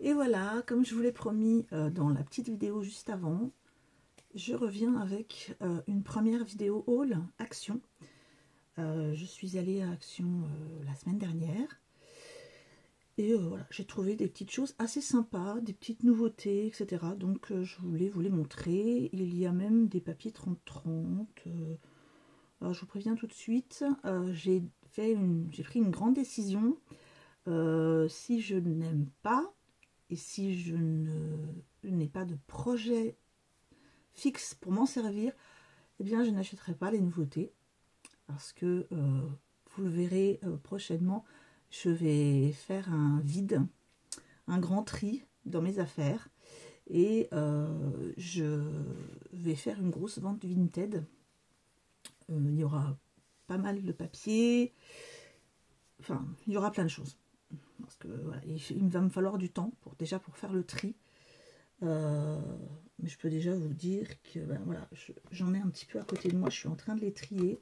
Et voilà, comme je vous l'ai promis dans la petite vidéo juste avant, je reviens avec une première vidéo haul Action. Je suis allée à Action la semaine dernière. Et voilà, j'ai trouvé des petites choses assez sympas, des petites nouveautés, etc. Donc je voulais vous les montrer. Il y a même des papiers 30-30. Alors je vous préviens tout de suite, j'ai pris une grande décision. Si je n'aime pas et si je n'ai pas de projet fixe pour m'en servir, eh bien je n'achèterai pas les nouveautés. Parce que vous le verrez prochainement, je vais faire un vide, un grand tri dans mes affaires. Et je vais faire une grosse vente Vinted. Il y aura pas mal de papier. Enfin, il y aura plein de choses. Parce que voilà, il va me falloir du temps pour faire le tri. Mais je peux déjà vous dire que ben, voilà, j'en ai un petit peu à côté de moi. Je suis en train de les trier.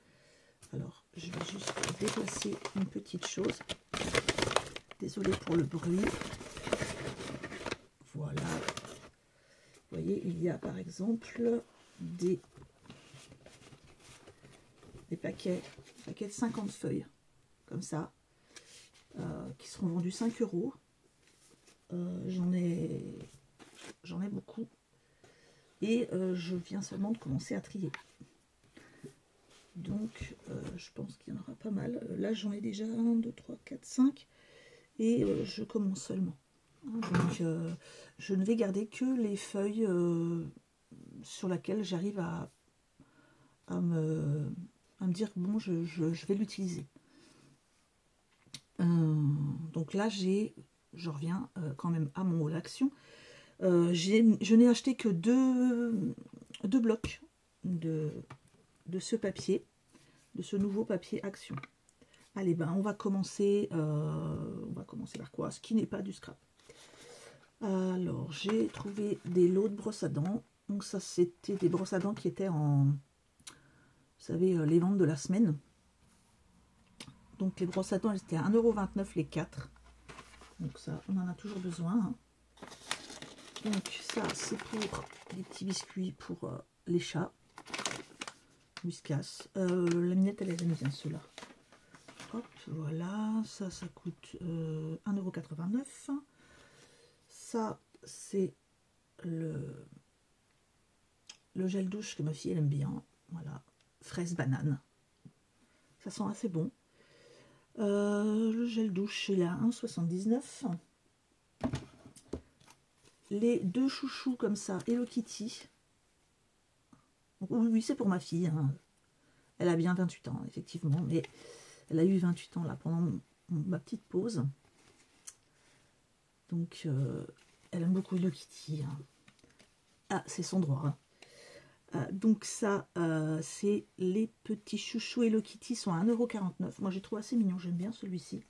Alors, je vais juste déplacer une petite chose. Désolée pour le bruit. Voilà. Vous voyez, il y a par exemple des paquets de 50 feuilles, comme ça, qui seront vendus 5 €. J'en ai beaucoup. Et je viens seulement de commencer à trier. Donc, je pense qu'il y en aura pas mal. Là, j'en ai déjà 1, 2, 3, 4, 5. Et je commence seulement. Donc, je ne vais garder que les feuilles sur lesquelles j'arrive à me dire, bon, je vais l'utiliser. Donc là, je reviens quand même à mon haul Action. Je n'ai acheté que deux blocs de ce papier, de ce nouveau papier Action. Allez, ben on va commencer par quoi? Ce qui n'est pas du scrap. Alors, j'ai trouvé des lots de brosses à dents. Donc ça, c'était des brosses à dents qui étaient en, vous savez, les ventes de la semaine. Donc les brosses à dents, elles étaient à 1,29 € les 4. Donc ça, on en a toujours besoin. Hein. Donc ça, c'est pour les petits biscuits pour les chats. Whiskas. La minette, elle aime bien ceux-là. Hop, voilà. Ça coûte 1,89 €. Ça, c'est le gel douche que ma fille, elle aime bien. Voilà. Fraise banane. Ça sent assez bon. Le gel douche, il est à 1,79 €. Les deux chouchous comme ça, Hello Kitty. Oui, c'est pour ma fille. Hein. Elle a bien 28 ans, effectivement. Mais elle a eu 28 ans là pendant ma petite pause. Donc, elle aime beaucoup Hello Kitty. Hein. Ah, c'est son droit. Hein. Donc ça, c'est les petits chouchous Hello Kitty, sont à 1,49 €. Moi, j'ai trouvé assez mignon. J'aime bien celui-ci.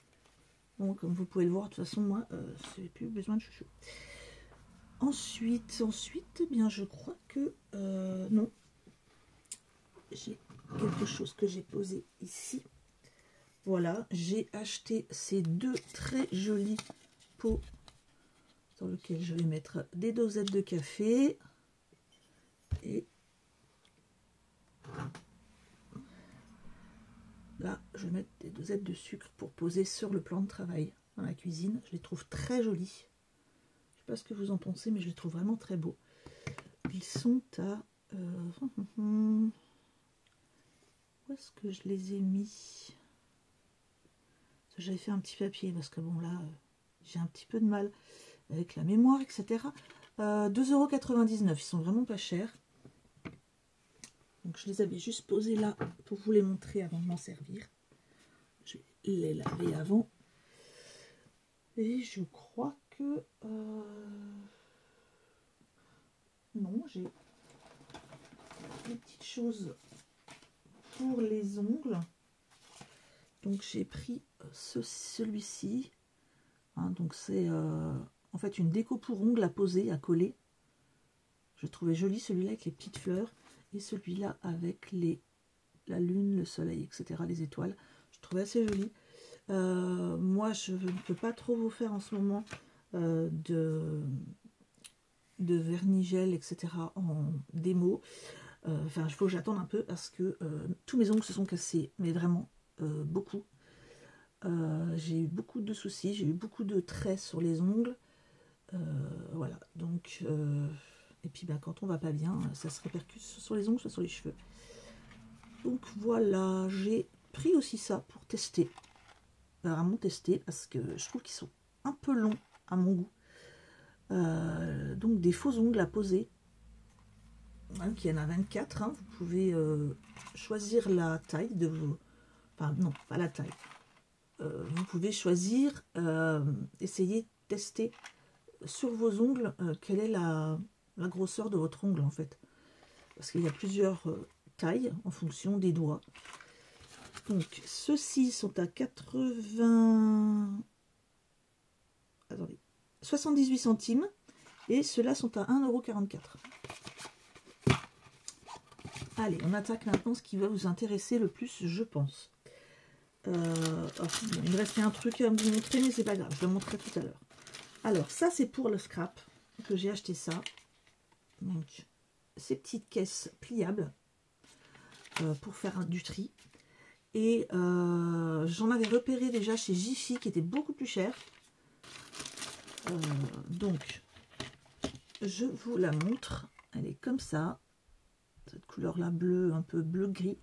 Bon, comme vous pouvez le voir, de toute façon, moi, j'ai plus besoin de chouchous. Ensuite, eh bien, je crois que non. J'ai quelque chose que j'ai posé ici. Voilà, j'ai acheté ces deux très jolis pots dans lesquels je vais mettre des dosettes de café. Et là, je vais mettre des dosettes de sucre pour poser sur le plan de travail dans la cuisine. Je les trouve très jolis. Je ne sais pas ce que vous en pensez, mais je les trouve vraiment très beaux. Ils sont à... où est-ce que je les ai mis? J'avais fait un petit papier parce que bon là, j'ai un petit peu de mal avec la mémoire, etc. 2,99 €. Ils sont vraiment pas chers. Donc je les avais juste posés là pour vous les montrer avant de m'en servir. Je vais les laver avant. Et je crois que... non, j'ai des petites choses pour les ongles. Donc j'ai pris celui-ci. Hein, donc c'est en fait une déco pour ongles à poser, à coller. Je trouvais joli celui-là avec les petites fleurs. Et celui-là avec la lune, le soleil, etc. Les étoiles. Je trouvais assez joli. Moi, je ne peux pas trop vous faire en ce moment de vernis-gel, etc. en démo. Enfin, il faut que j'attende un peu parce que tous mes ongles se sont cassés, mais vraiment beaucoup. J'ai eu beaucoup de soucis, j'ai eu beaucoup de traits sur les ongles. Voilà, donc... et puis bah, quand on va pas bien, ça se répercute soit sur les ongles, soit sur les cheveux. Donc voilà, j'ai pris aussi ça pour tester. Vraiment tester, parce que je trouve qu'ils sont un peu longs à mon goût. Donc des faux ongles à poser. Donc il y en a 24, hein. Vous pouvez choisir la taille de vos... Enfin non, pas la taille. Vous pouvez choisir, essayer, tester sur vos ongles quelle est la grosseur de votre ongle en fait. Parce qu'il y a plusieurs tailles en fonction des doigts. Donc ceux-ci sont à 78 centimes et ceux-là sont à 1,44 €. Allez, on attaque maintenant ce qui va vous intéresser le plus, je pense. Bon, il me restait un truc à vous montrer, mais c'est pas grave, je le montrerai tout à l'heure. Alors, ça, c'est pour le scrap, que j'ai acheté ça. Donc, ces petites caisses pliables pour faire du tri. Et j'en avais repéré déjà chez Jiffy, qui était beaucoup plus cher. Donc, je vous la montre. Elle est comme ça. Cette couleur-là, bleu, un peu bleu-gris.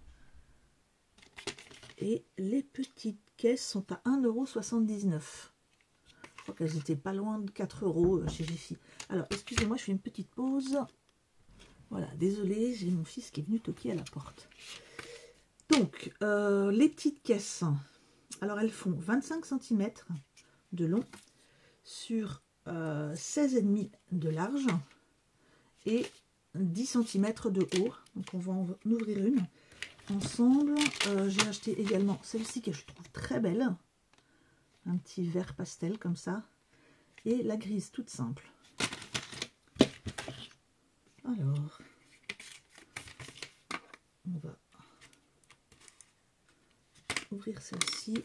Et les petites caisses sont à 1,79 €. Je crois qu'elles étaient pas loin de 4 € chez Jiffy. Alors, excusez-moi, je fais une petite pause. Voilà, désolée, j'ai mon fils qui est venu toquer à la porte. Donc, les petites caisses. Alors, elles font 25 cm de long sur 16,5 de large et 10 cm de haut. Donc, on va en ouvrir une ensemble. J'ai acheté également celle-ci que je trouve très belle. Un petit vert pastel comme ça. Et la grise toute simple. Alors, on va ouvrir celle-ci.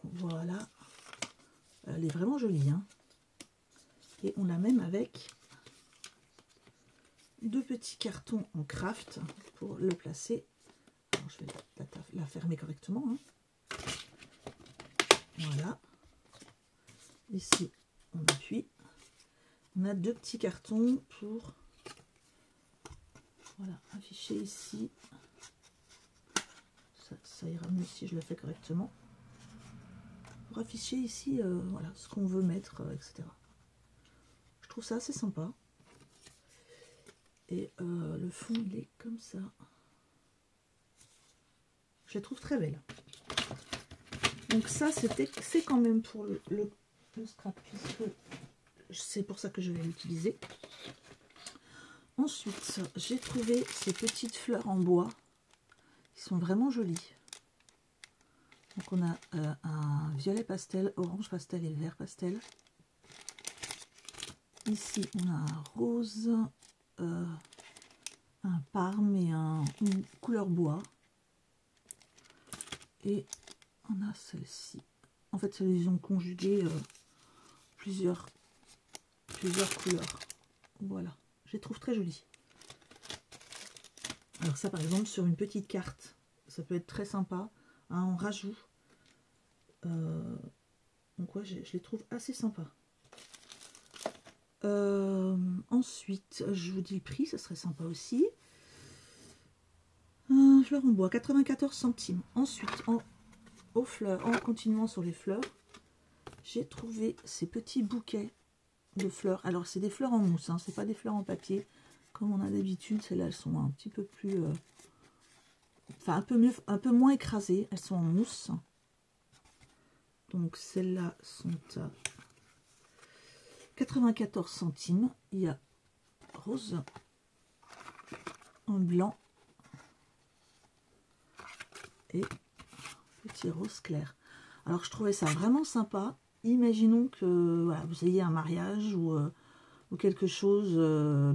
Voilà. Elle est vraiment jolie, hein. Et on a même avec deux petits cartons en craft pour le placer. Alors, je vais la fermer correctement, hein. Voilà. Ici, on appuie. On a deux petits cartons pour voilà, afficher ici. Ça ira mieux si je le fais correctement. Pour afficher ici, voilà, ce qu'on veut mettre, etc. Je trouve ça assez sympa. Et le fond, il est comme ça. Je la trouve très belle. Donc ça, c'est quand même pour le scrap, puisque c'est pour ça que je vais l'utiliser. Ensuite, j'ai trouvé ces petites fleurs en bois qui sont vraiment jolies. Donc on a un violet pastel, orange pastel et vert pastel. Ici, on a un rose, un parme et une couleur bois. Et on a celle-ci. En fait, ils ont conjugué plusieurs couleurs. Voilà, je les trouve très jolies. Alors ça, par exemple, sur une petite carte, ça peut être très sympa, hein, en rajout. Donc ouais, je les trouve assez sympas. Ensuite, je vous dis le prix, ça serait sympa aussi. Fleur en bois, 94 centimes. Ensuite, aux fleurs, en continuant sur les fleurs, j'ai trouvé ces petits bouquets de fleurs. Alors, c'est des fleurs en mousse, hein, c'est pas des fleurs en papier, comme on a d'habitude. Celles-là, elles sont un petit peu plus... enfin, un peu moins écrasées. Elles sont en mousse. Donc, celles-là sont à 94 centimes. Il y a rose, en blanc et petit rose clair. Alors, je trouvais ça vraiment sympa. Imaginons que voilà, vous ayez un mariage ou quelque chose,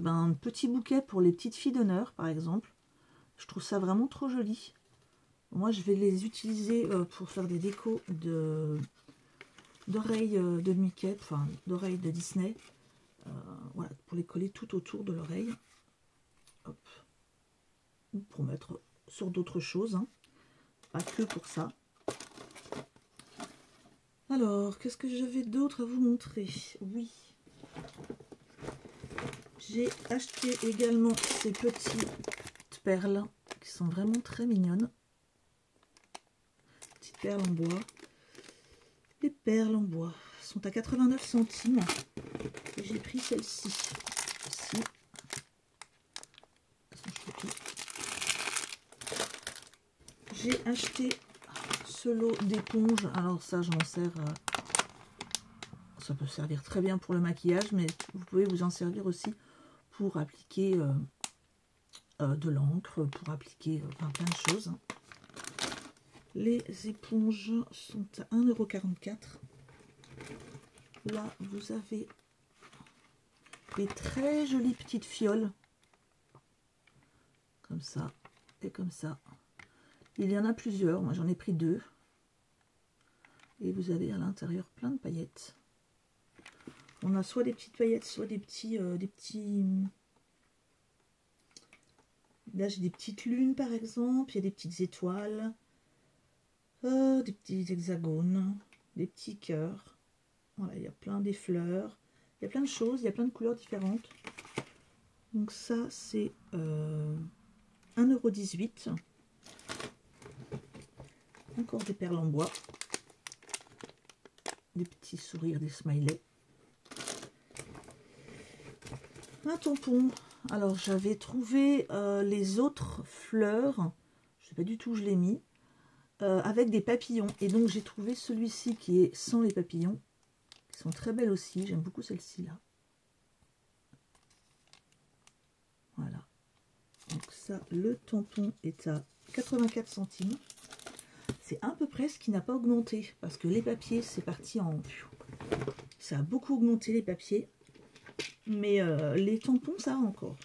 un petit bouquet pour les petites filles d'honneur, par exemple. Je trouve ça vraiment trop joli. Moi, je vais les utiliser pour faire des décos d'oreilles de Mickey, enfin d'oreilles de Disney. Voilà, pour les coller tout autour de l'oreille. Ou pour mettre sur d'autres choses, hein. Pas que pour ça. Alors, qu'est-ce que j'avais d'autre à vous montrer? Oui. J'ai acheté également ces petites perles qui sont vraiment très mignonnes. Petites perles en bois. Les perles en bois sont à 89 centimes. Et j'ai pris celle-ci. Ici. J'ai acheté ce lot d'éponges. Alors ça, je m'en sers. Ça peut servir très bien pour le maquillage, mais vous pouvez vous en servir aussi pour appliquer de l'encre, pour appliquer plein de choses. Les éponges sont à 1,44 €. Là, vous avez des très jolies petites fioles. Comme ça et comme ça. Il y en a plusieurs. Moi, j'en ai pris 2. Et vous avez à l'intérieur plein de paillettes. On a soit des petites paillettes, soit des petits... Là, j'ai des petites lunes, par exemple. Il y a des petites étoiles. Des petits hexagones. Des petits cœurs. Voilà, il y a plein des fleurs. Il y a plein de choses. Il y a plein de couleurs différentes. Donc ça, c'est 1,18 €. Encore des perles en bois. Des petits sourires, des smileys. Un tampon. Alors j'avais trouvé les autres fleurs, je sais pas du tout où je l'ai mis, avec des papillons. Et donc j'ai trouvé celui-ci qui est sans les papillons, qui sont très belles aussi. J'aime beaucoup celle-ci là. Voilà. Donc ça, le tampon est à 84 centimes. C'est à peu près ce qui n'a pas augmenté, parce que les papiers, c'est parti en... Ça a beaucoup augmenté les papiers. Mais les tampons, ça va encore.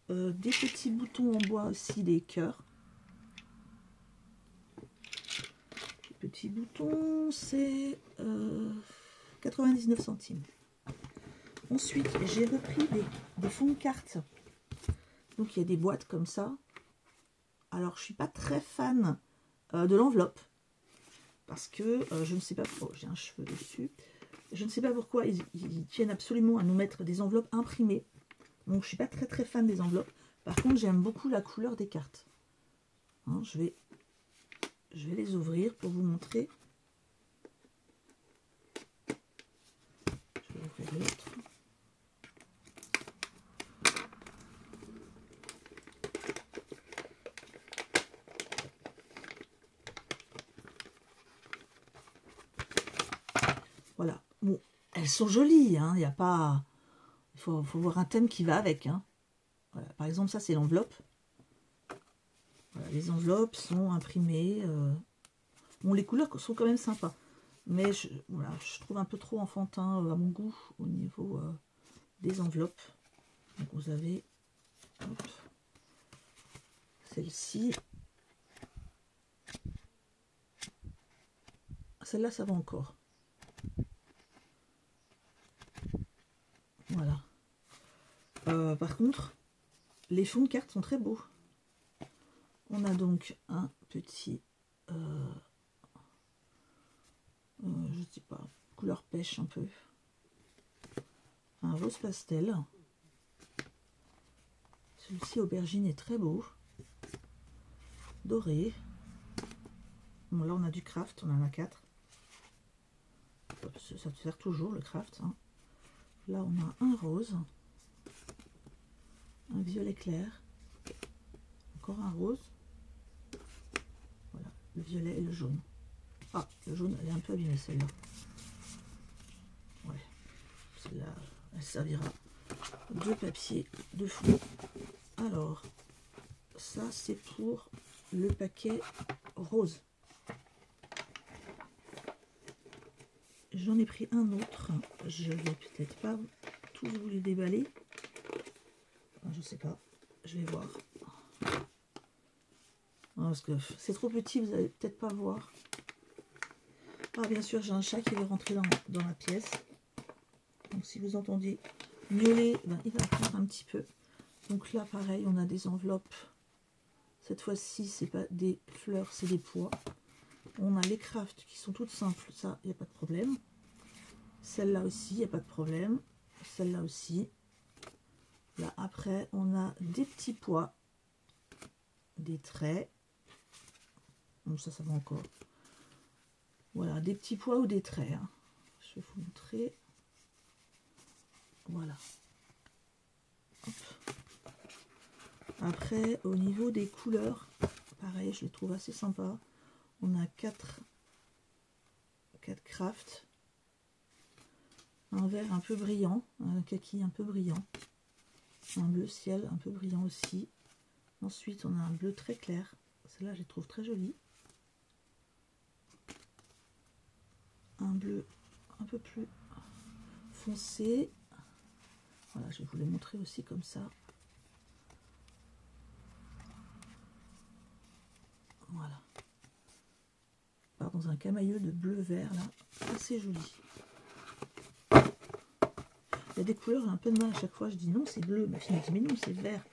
Des petits boutons en bois aussi, des cœurs. Les petits boutons, c'est 99 centimes. Ensuite, j'ai repris des fonds de cartes. Donc, il y a des boîtes comme ça. Alors, je suis pas très fan de l'enveloppe. Parce que je ne sais pas pourquoi. J'ai un cheveu dessus. Je ne sais pas pourquoi ils tiennent absolument à nous mettre des enveloppes imprimées. Donc je ne suis pas très fan des enveloppes. Par contre, j'aime beaucoup la couleur des cartes. Hein, je vais les ouvrir pour vous montrer. Je vais ouvrir l'autre. Voilà. Bon, elles sont jolies, hein. Il n'y a pas... Il faut voir un thème qui va avec. Hein. Voilà. Par exemple, ça, c'est l'enveloppe. Voilà, les enveloppes sont imprimées. Bon, les couleurs sont quand même sympas. Mais voilà, je trouve un peu trop enfantin à mon goût au niveau des enveloppes. Donc, vous avez celle-ci. Celle-là, ça va encore. Voilà. Par contre, les fonds de cartes sont très beaux. On a donc un petit, je sais pas, couleur pêche un peu. Un rose pastel. Celui-ci aubergine est très beau. Doré. Bon, là on a du craft, on en a 4. Ça te sert toujours le craft. Hein. Là on a un rose. Un violet clair. Encore un rose. Voilà, le violet et le jaune. Ah, le jaune, elle est un peu abîmée celle-là. Ouais, celle-là, elle servira de papier de fond. Alors, ça c'est pour le paquet rose. J'en ai pris un autre. Je vais peut-être pas tous vous les déballer. Je sais pas. Je vais voir. parce que c'est trop petit, vous n'allez peut-être pas voir. Ah, bien sûr, j'ai un chat qui veut rentrer dans la pièce. Donc, si vous entendez miauler, ben, il va attendre un petit peu. Donc là, pareil, on a des enveloppes. Cette fois-ci, c'est pas des fleurs, c'est des pois. On a les crafts qui sont toutes simples. Ça, il n'y a pas de problème. Celle-là aussi, il n'y a pas de problème. Celle-là aussi. Là, après, on a des petits pois. Des traits. Donc ça va encore. Voilà, des petits pois ou des traits. Hein. Je vais vous montrer. Voilà. Hop. Après, au niveau des couleurs, pareil, je les trouve assez sympas. On a 4 crafts. Un vert un peu brillant, un kaki un peu brillant. Un bleu ciel un peu brillant aussi. Ensuite, on a un bleu très clair. Celle-là, je les trouve très jolie. Un bleu un peu plus foncé. Voilà, je vais vous les montrer aussi comme ça. Voilà. On part dans un camailleux de bleu-vert, là. Assez joli. Il y a des couleurs, j'ai un peu de mal à chaque fois. Je dis non, c'est bleu. Ma fille me dit mais non, c'est vert.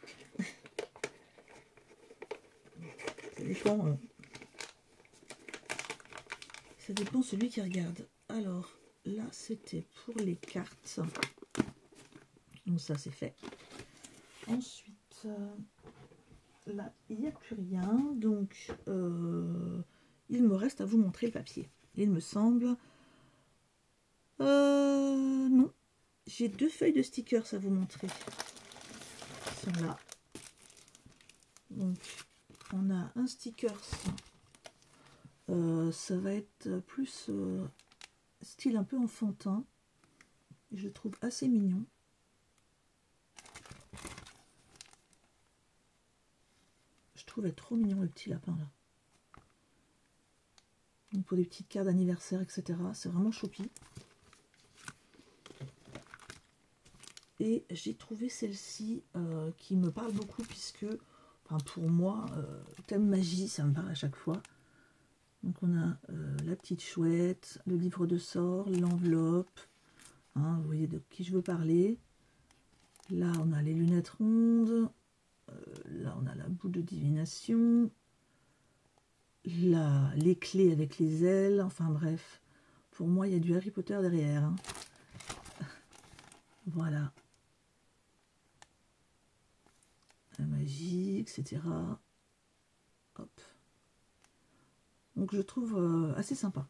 Ça dépend. Ça dépend celui qui regarde. Alors, là, c'était pour les cartes. Donc ça, c'est fait. Ensuite, là, il n'y a plus rien. Donc, il me reste à vous montrer le papier. Il me semble... non. J'ai 2 feuilles de stickers à vous montrer. Ils sont là. Donc, on a un sticker. Ça va être plus style un peu enfantin. Je le trouve assez mignon. Je trouve être trop mignon le petit lapin là. Donc pour des petites cartes d'anniversaire, etc. C'est vraiment choupi. Et j'ai trouvé celle-ci qui me parle beaucoup puisque, enfin pour moi, thème magie, ça me parle à chaque fois. Donc on a la petite chouette, le livre de sorts, l'enveloppe. Hein, vous voyez de qui je veux parler. Là on a les lunettes rondes. Là on a la boule de divination. Là les clés avec les ailes. Enfin bref. Pour moi il y a du Harry Potter derrière. Hein. Voilà. La magie, etc. Hop. Donc je trouve assez sympa.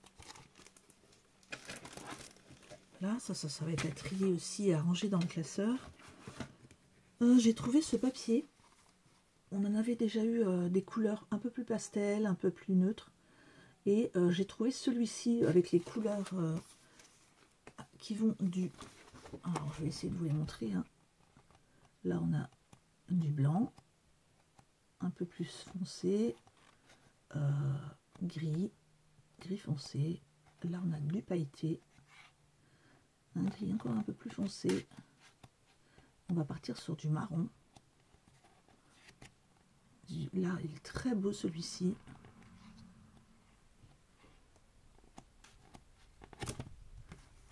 Là, ça va être à trier aussi, à ranger dans le classeur. J'ai trouvé ce papier. On en avait déjà eu des couleurs un peu plus pastel, un peu plus neutres. Et j'ai trouvé celui-ci avec les couleurs qui vont du... Alors, je vais essayer de vous les montrer. Hein. Là, on a du blanc, un peu plus foncé, gris foncé. Là, on a du pailleté. Un gris encore un peu plus foncé. On va partir sur du marron. Là, il est très beau celui-ci.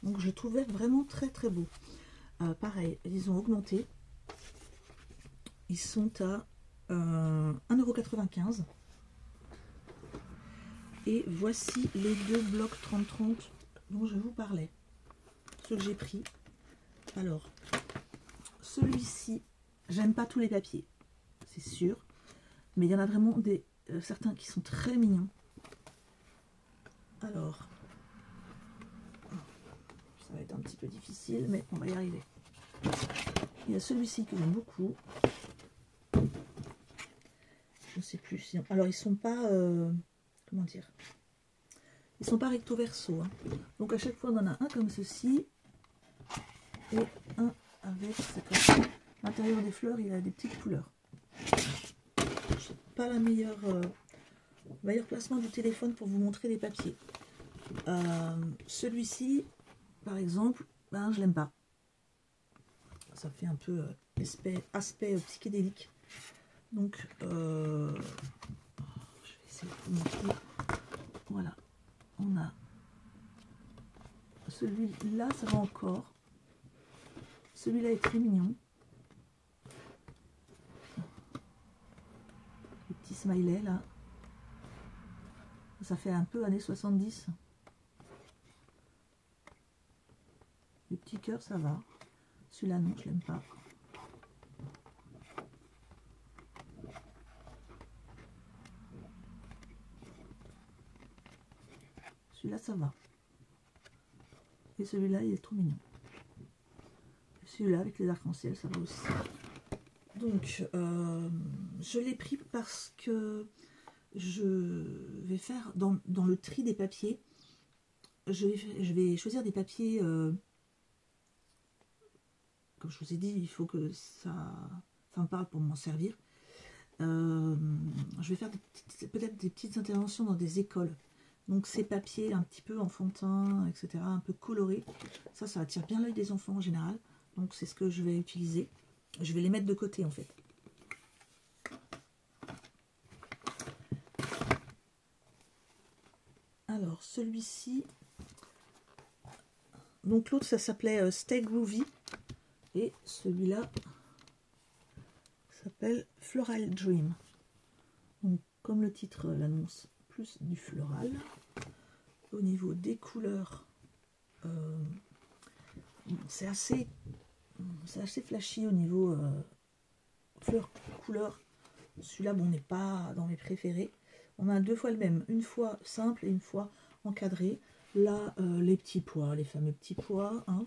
Donc, je le trouvais vraiment très très beau. Pareil, ils ont augmenté. Ils sont à 1,95 €. Et voici les 2 blocs 30-30 dont je vous parlais. Ceux que j'ai pris. Alors, celui-ci, j'aime pas tous les papiers, c'est sûr. Mais il y en a vraiment certains qui sont très mignons. Alors, ça va être un petit peu difficile, mais on va y arriver. Il y a celui-ci que j'aime beaucoup. Je ne sais plus si... Alors, ils sont pas... comment dire? Ils sont pas recto verso. Hein. Donc, à chaque fois, on en a un comme ceci. Et un avec... L'intérieur des fleurs, il a des petites couleurs. C'est pas la meilleure... meilleur placement du téléphone pour vous montrer les papiers. Celui-ci, par exemple, ben, je l'aime pas. Ça fait un peu aspect psychédélique. Donc, je vous montrer. Voilà, on a celui-là, ça va encore. Celui-là est très mignon. Le petit smiley là. Ça fait un peu années 70. Le petit cœur, ça va. Celui-là, non, je l'aime pas. Celui-là, ça va. Et celui-là, il est trop mignon. Celui-là, avec les arcs-en-ciel, ça va aussi. Donc, je l'ai pris parce que je vais faire, dans le tri des papiers, je vais choisir des papiers, comme je vous ai dit, il faut que ça me parle pour m'en servir. Je vais faire peut-être des petites interventions dans des écoles. Donc ces papiers un petit peu enfantins, etc., un peu colorés, ça attire bien l'œil des enfants en général. Donc c'est ce que je vais utiliser. Je vais les mettre de côté en fait. Alors celui-ci, donc l'autre ça s'appelait Stay Groovy. Et celui-là s'appelle Floral Dream. Donc comme le titre l'annonce, plus du floral. Au niveau des couleurs, c'est assez flashy au niveau couleur. Celui-là, bon, n'est pas dans mes préférés. On a deux fois le même, une fois simple et une fois encadré. Là, les petits pois, les fameux petits pois. Hein.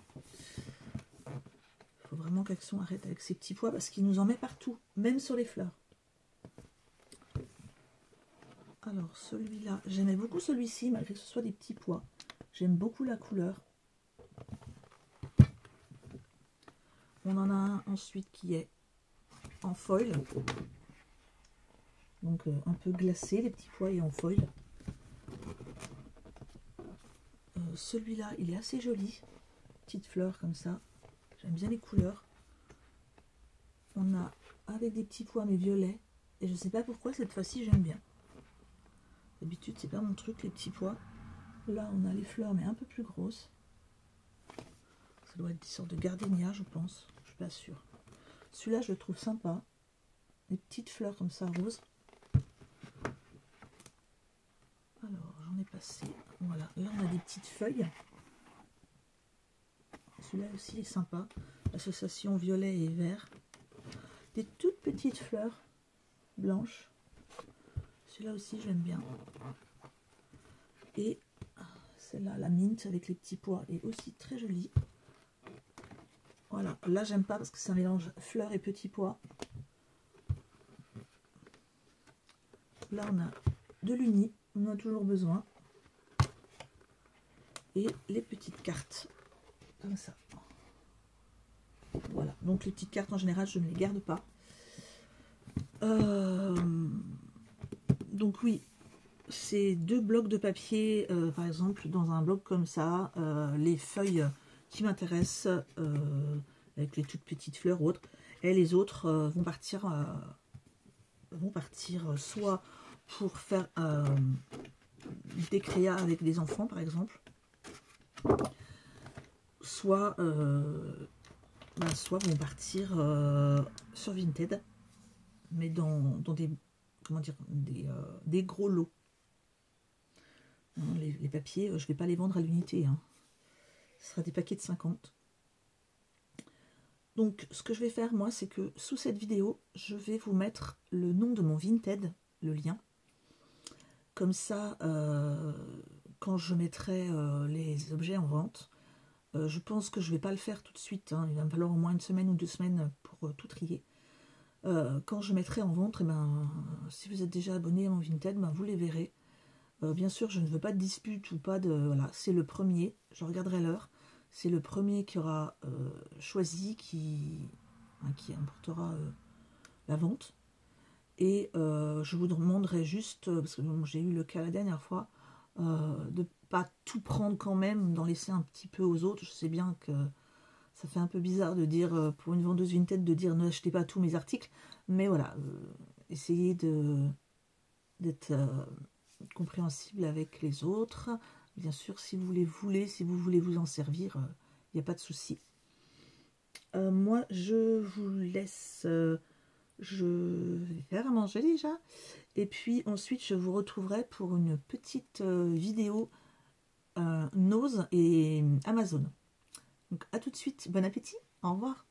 Il faut vraiment qu'Action arrête avec ces petits pois parce qu'il nous en met partout, même sur les fleurs. Alors celui-là, j'aimais beaucoup celui-ci, malgré que ce soit des petits pois. J'aime beaucoup la couleur. On en a un ensuite qui est en foil. Donc un peu glacé, les petits pois et en foil. Celui-là, il est assez joli. Petite fleur comme ça. J'aime bien les couleurs. On a avec des petits pois mais violets. Et je ne sais pas pourquoi cette fois-ci j'aime bien. D'habitude, c'est pas mon truc, les petits pois. Là, on a les fleurs, mais un peu plus grosses. Ça doit être des sortes de gardénia, je pense. Je suis pas sûre. Celui-là, je le trouve sympa. Des petites fleurs comme ça, roses. Alors, j'en ai passé. Voilà. Là, on a des petites feuilles. Celui-là aussi est sympa. L'association violet et vert. Des toutes petites fleurs blanches. Celui-là aussi, j'aime bien. Et celle-là, la mint avec les petits pois, est aussi très jolie. Voilà, là j'aime pas parce que ça mélange fleurs et petits pois. Là on a de l'uni, on en a toujours besoin. Et les petites cartes, comme ça. Voilà, donc les petites cartes en général je ne les garde pas. Donc oui, ces deux blocs de papier, par exemple dans un bloc comme ça, les feuilles qui m'intéressent, avec les toutes petites fleurs ou autres, et les autres vont partir soit pour faire des créas avec des enfants par exemple, soit vont partir sur Vinted, mais dans des, comment dire, des gros lots. Les papiers, je ne vais pas les vendre à l'unité, hein. Ce sera des paquets de 50. Donc ce que je vais faire moi, c'est que sous cette vidéo, je vais vous mettre le nom de mon Vinted, le lien. Comme ça, quand je mettrai les objets en vente, je pense que je ne vais pas le faire tout de suite, hein. Il va me falloir au moins une semaine ou 2 semaines pour tout trier. Quand je mettrai en vente, eh ben, si vous êtes déjà abonné à mon Vinted, ben, vous les verrez. Bien sûr, je ne veux pas de dispute ou pas de... Voilà, c'est le premier, je regarderai l'heure. C'est le premier qui aura choisi, qui importera la vente. Et je vous demanderai juste, parce que bon, j'ai eu le cas la dernière fois, de ne pas tout prendre quand même, d'en laisser un petit peu aux autres. Je sais bien que ça fait un peu bizarre de dire, pour une vendeuse Vinted, de dire ne achetez pas tous mes articles. Mais voilà, essayez d'être compréhensible avec les autres. Bien sûr, si vous voulez vous en servir, il n'y a pas de souci. Moi, je vous laisse. Je vais faire à manger déjà. Et puis ensuite, je vous retrouverai pour une petite vidéo Nose et Amazon. Donc à tout de suite. Bon appétit. Au revoir.